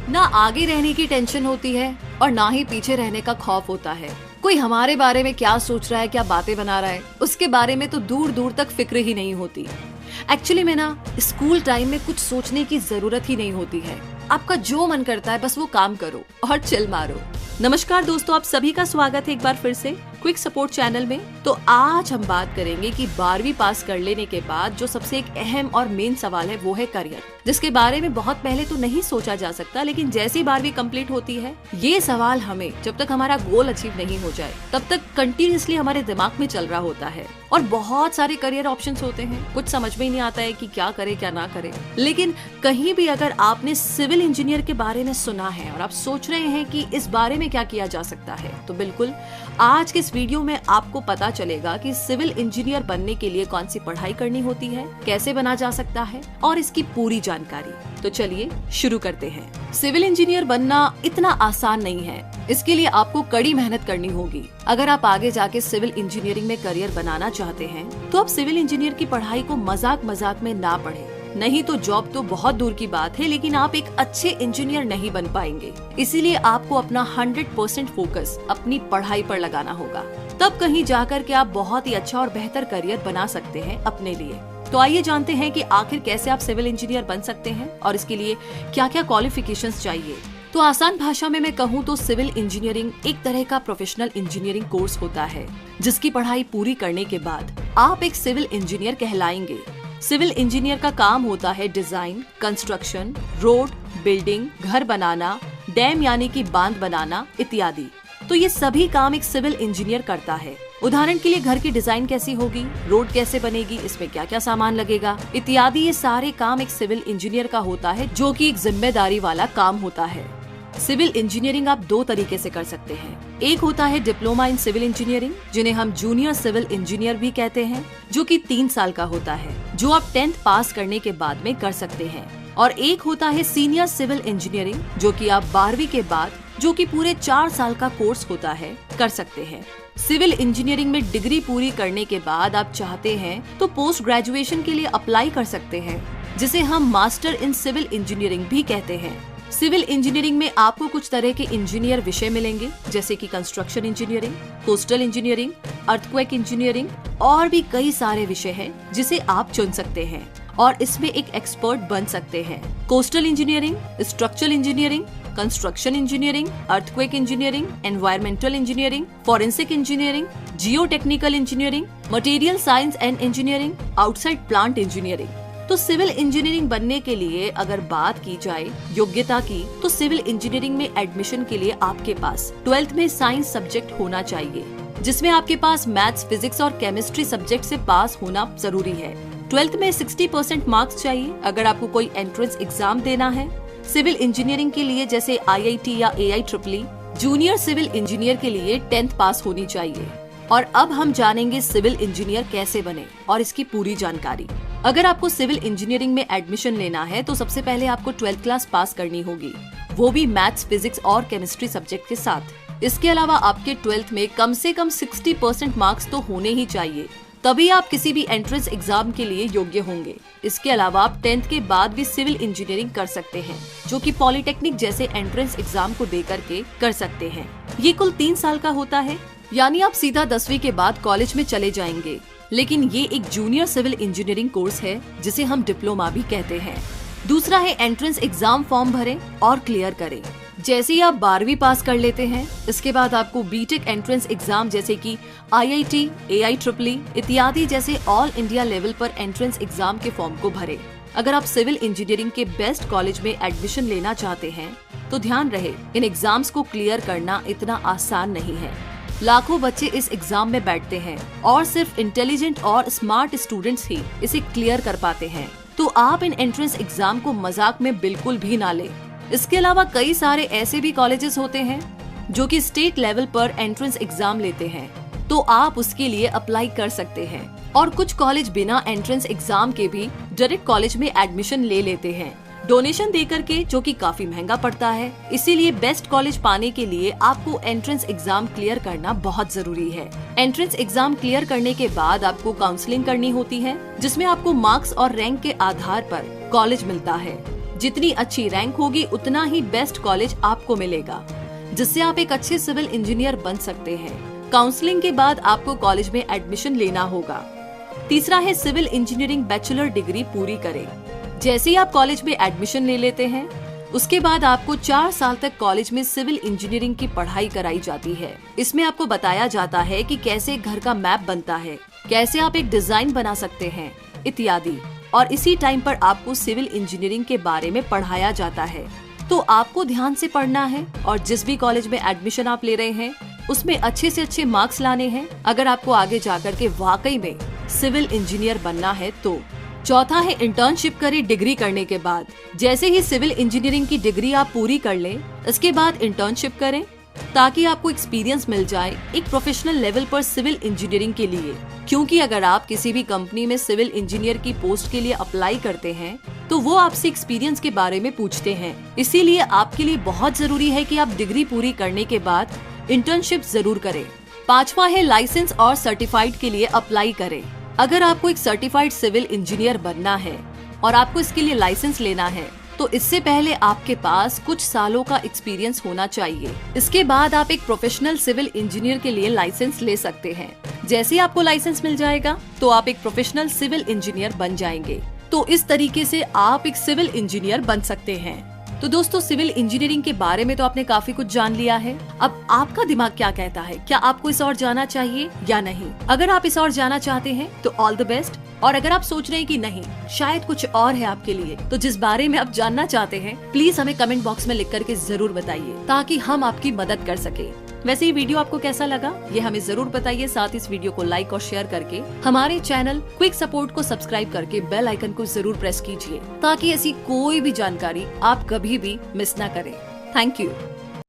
ना आगे रहने की टेंशन होती है और ना ही पीछे रहने का खौफ होता है। कोई हमारे बारे में क्या सोच रहा है, क्या बातें बना रहा है, उसके बारे में तो दूर दूर तक फिक्र ही नहीं होती। एक्चुअली में ना स्कूल टाइम में कुछ सोचने की जरूरत ही नहीं होती है। आपका जो मन करता है बस वो काम करो और चिल मारो। नमस्कार दोस्तों, आप सभी का स्वागत है एक बार फिर से क्विक सपोर्ट चैनल में। तो आज हम बात करेंगे कि 12वीं पास कर लेने के बाद जो सबसे एक अहम और मेन सवाल है वो है करियर, जिसके बारे में बहुत पहले तो नहीं सोचा जा सकता, लेकिन जैसे ही 12वीं कंप्लीट होती है ये सवाल हमें जब तक हमारा गोल अचीव नहीं हो जाए तब तक कंटिन्यूअसली हमारे दिमाग में चल रहा होता है। और बहुत सारे करियर ऑप्शंस होते हैं, कुछ समझ में ही नहीं आता है कि क्या करे क्या ना करे। लेकिन कहीं भी अगर आपने सिविल इंजीनियर के बारे में सुना है और आप सोच रहे हैं कि इस बारे में क्या किया जा सकता है, तो बिल्कुल आज के इस वीडियो में आपको पता चलेगा कि सिविल इंजीनियर बनने के लिए कौन सी पढ़ाई करनी होती है, कैसे बना जा सकता है और इसकी पूरी जानकारी। तो चलिए शुरू करते हैं। सिविल इंजीनियर बनना इतना आसान नहीं है, इसके लिए आपको कड़ी मेहनत करनी होगी। अगर आप आगे जाके सिविल इंजीनियरिंग में करियर बनाना चाहते हैं तो आप सिविल इंजीनियर की पढ़ाई को मजाक मजाक में ना पढ़ें, नहीं तो जॉब तो बहुत दूर की बात है, लेकिन आप एक अच्छे इंजीनियर नहीं बन पाएंगे। इसीलिए आपको अपना 100% फोकस अपनी पढ़ाई पर लगाना होगा, तब कहीं जाकर के आप बहुत ही अच्छा और बेहतर करियर बना सकते हैं अपने लिए। तो आइए जानते हैं कि आखिर कैसे आप सिविल इंजीनियर बन सकते हैं और इसके लिए क्या क्या क्वालिफिकेशंस चाहिए। तो आसान भाषा में मैं कहूँ तो सिविल इंजीनियरिंग एक तरह का प्रोफेशनल इंजीनियरिंग कोर्स होता है, जिसकी पढ़ाई पूरी करने के बाद आप एक सिविल इंजीनियर कहलाएंगे। सिविल इंजीनियर का काम होता है डिजाइन, कंस्ट्रक्शन, रोड, बिल्डिंग, घर बनाना, डैम यानी कि बांध बनाना इत्यादि। तो ये सभी काम एक सिविल इंजीनियर करता है। उदाहरण के लिए घर की डिजाइन कैसी होगी, रोड कैसे बनेगी, इसमें क्या क्या सामान लगेगा इत्यादि, ये सारे काम एक सिविल इंजीनियर का होता है, जो कि एक जिम्मेदारी वाला काम होता है। सिविल इंजीनियरिंग आप दो तरीके से कर सकते हैं। एक होता है डिप्लोमा इन सिविल इंजीनियरिंग, जिन्हें हम जूनियर सिविल इंजीनियर भी कहते हैं, जो कि 3 साल का होता है, जो आप 10th पास करने के बाद में कर सकते हैं। और एक होता है सीनियर सिविल इंजीनियरिंग, जो कि आप 12वीं के बाद, जो कि पूरे 4 साल का कोर्स होता है, कर सकते हैं। सिविल इंजीनियरिंग में डिग्री पूरी करने के बाद आप चाहते हैं तो पोस्ट ग्रेजुएशन के लिए अप्लाई कर सकते हैं, जिसे हम मास्टर इन सिविल इंजीनियरिंग भी कहते हैं। सिविल इंजीनियरिंग में आपको कुछ तरह के इंजीनियर विषय मिलेंगे, जैसे कि construction engineering, coastal engineering, earthquake engineering और भी कई सारे विषय हैं जिसे आप चुन सकते हैं और इसमें एक एक्सपर्ट बन सकते हैं। Coastal engineering, structural engineering, construction engineering, earthquake engineering, environmental engineering, forensic engineering, Jio technical engineering, material science and engineering, outside plant engineering. तो सिविल इंजीनियरिंग बनने के लिए अगर बात की जाए योग्यता की, तो सिविल इंजीनियरिंग में एडमिशन के लिए आपके पास 12th में साइंस सब्जेक्ट होना चाहिए, जिसमें आपके पास मैथ्स, फिजिक्स और केमिस्ट्री सब्जेक्ट से पास होना जरूरी है। 12th में 60% मार्क्स चाहिए अगर आपको कोई एंट्रेंस एग्जाम देना है सिविल इंजीनियरिंग के लिए, जैसे IIT या AIEEE। जूनियर सिविल इंजीनियर के लिए 10th पास होनी चाहिए। और अब हम जानेंगे सिविल इंजीनियर कैसे बने और इसकी पूरी जानकारी। अगर आपको सिविल इंजीनियरिंग में एडमिशन लेना है तो सबसे पहले आपको 12th क्लास पास करनी होगी, वो भी मैथ्स, फिजिक्स और केमिस्ट्री सब्जेक्ट के साथ। इसके अलावा आपके 12th में कम से कम 60% मार्क्स तो होने ही चाहिए, तभी आप किसी भी एंट्रेंस एग्जाम के लिए योग्य होंगे। इसके अलावा आप 10th के बाद भी सिविल इंजीनियरिंग कर सकते हैं, जो कि पॉलिटेक्निक जैसे एंट्रेंस एग्जाम को दे करके कर सकते हैं। ये कुल 3 साल का होता है, यानी आप सीधा 10वीं के बाद कॉलेज में चले जाएंगे। लेकिन ये एक जूनियर सिविल इंजीनियरिंग कोर्स है, जिसे हम डिप्लोमा भी कहते हैं। दूसरा है एंट्रेंस एग्जाम फॉर्म भरें और क्लियर करें। जैसे ही आप 12वीं पास कर लेते हैं, इसके बाद आपको बीटेक एंट्रेंस एग्जाम जैसे कि IIT, AIEEE इत्यादि जैसे ऑल इंडिया लेवल पर एंट्रेंस एग्जाम के फॉर्म को भरें। अगर आप सिविल इंजीनियरिंग के बेस्ट कॉलेज में एडमिशन लेना चाहते हैं तो ध्यान रहे, इन एग्जाम्स को क्लियर करना इतना आसान नहीं है। लाखों बच्चे इस एग्जाम में बैठते हैं और सिर्फ इंटेलिजेंट और स्मार्ट स्टूडेंट्स ही इसे क्लियर कर पाते हैं। तो आप इन एंट्रेंस एग्जाम को मजाक में बिल्कुल भी ना लें। इसके अलावा कई सारे ऐसे भी कॉलेजेस होते हैं जो कि स्टेट लेवल पर एंट्रेंस एग्जाम लेते हैं, तो आप उसके लिए अप्लाई कर सकते हैं। और कुछ कॉलेज बिना एंट्रेंस एग्जाम के भी डायरेक्ट कॉलेज में एडमिशन ले लेते हैं, डोनेशन दे करके, जो कि काफी महंगा पड़ता है। इसीलिए बेस्ट कॉलेज पाने के लिए आपको एंट्रेंस एग्जाम क्लियर करना बहुत जरूरी है। एंट्रेंस एग्जाम क्लियर करने के बाद आपको काउंसलिंग करनी होती है, जिसमें आपको मार्क्स और रैंक के आधार पर कॉलेज मिलता है। जितनी अच्छी रैंक होगी उतना ही बेस्ट कॉलेज आपको मिलेगा, जिससे आप एक अच्छे सिविल इंजीनियर बन सकते हैं। काउंसलिंग के बाद आपको कॉलेज में एडमिशन लेना होगा। तीसरा है सिविल इंजीनियरिंग बैचलर डिग्री पूरी करें। जैसे ही आप कॉलेज में एडमिशन ले लेते हैं, उसके बाद आपको 4 साल तक कॉलेज में सिविल इंजीनियरिंग की पढ़ाई कराई जाती है। इसमें आपको बताया जाता है कि कैसे घर का मैप बनता है, कैसे आप एक डिजाइन बना सकते हैं इत्यादि। और इसी टाइम पर आपको सिविल इंजीनियरिंग के बारे में पढ़ाया जाता है। तो आपको ध्यान से पढ़ना है और जिस भी कॉलेज में एडमिशन आप ले रहे हैं उसमें अच्छे से अच्छे मार्क्स लाने हैं, अगर आपको आगे जाकर के वाकई में सिविल इंजीनियर बनना है तो। चौथा है इंटर्नशिप करें डिग्री करने के बाद। जैसे ही सिविल इंजीनियरिंग की डिग्री आप पूरी कर लें, इसके बाद इंटर्नशिप करें ताकि आपको एक्सपीरियंस मिल जाए एक प्रोफेशनल लेवल पर सिविल इंजीनियरिंग के लिए। क्योंकि अगर आप किसी भी कंपनी में सिविल इंजीनियर की पोस्ट के लिए अप्लाई करते हैं तो वो आपसे एक्सपीरियंस के बारे में पूछते हैं। इसीलिए आपके लिए बहुत जरूरी है कि आप डिग्री पूरी करने के बाद इंटर्नशिप जरूर करें। पांचवा है लाइसेंस और सर्टिफाइड के लिए अप्लाई करें। अगर आपको एक सर्टिफाइड सिविल इंजीनियर बनना है और आपको इसके लिए लाइसेंस लेना है तो इससे पहले आपके पास कुछ सालों का एक्सपीरियंस होना चाहिए। इसके बाद आप एक प्रोफेशनल सिविल इंजीनियर के लिए लाइसेंस ले सकते हैं। जैसे ही आपको लाइसेंस मिल जाएगा तो आप एक प्रोफेशनल सिविल इंजीनियर बन जाएंगे। तो इस तरीके से आप एक सिविल इंजीनियर बन सकते हैं। तो दोस्तों, सिविल इंजीनियरिंग के बारे में तो आपने काफी कुछ जान लिया है। अब आपका दिमाग क्या कहता है, क्या आपको इस और जाना चाहिए या नहीं? अगर आप इस और जाना चाहते हैं तो ऑल द बेस्ट। और अगर आप सोच रहे हैं कि नहीं, शायद कुछ और है आपके लिए, तो जिस बारे में आप जानना चाहते हैं प्लीज हमें कमेंट बॉक्स में लिख करके जरूर बताइए ताकि हम आपकी मदद कर सके। वैसे ये वीडियो आपको कैसा लगा ये हमें जरूर बताइए। साथ ही इस वीडियो को लाइक और शेयर करके हमारे चैनल क्विक सपोर्ट को सब्सक्राइब करके बेल आइकन को जरूर प्रेस कीजिए ताकि ऐसी कोई भी जानकारी आप कभी भी मिस ना करें। Thank you.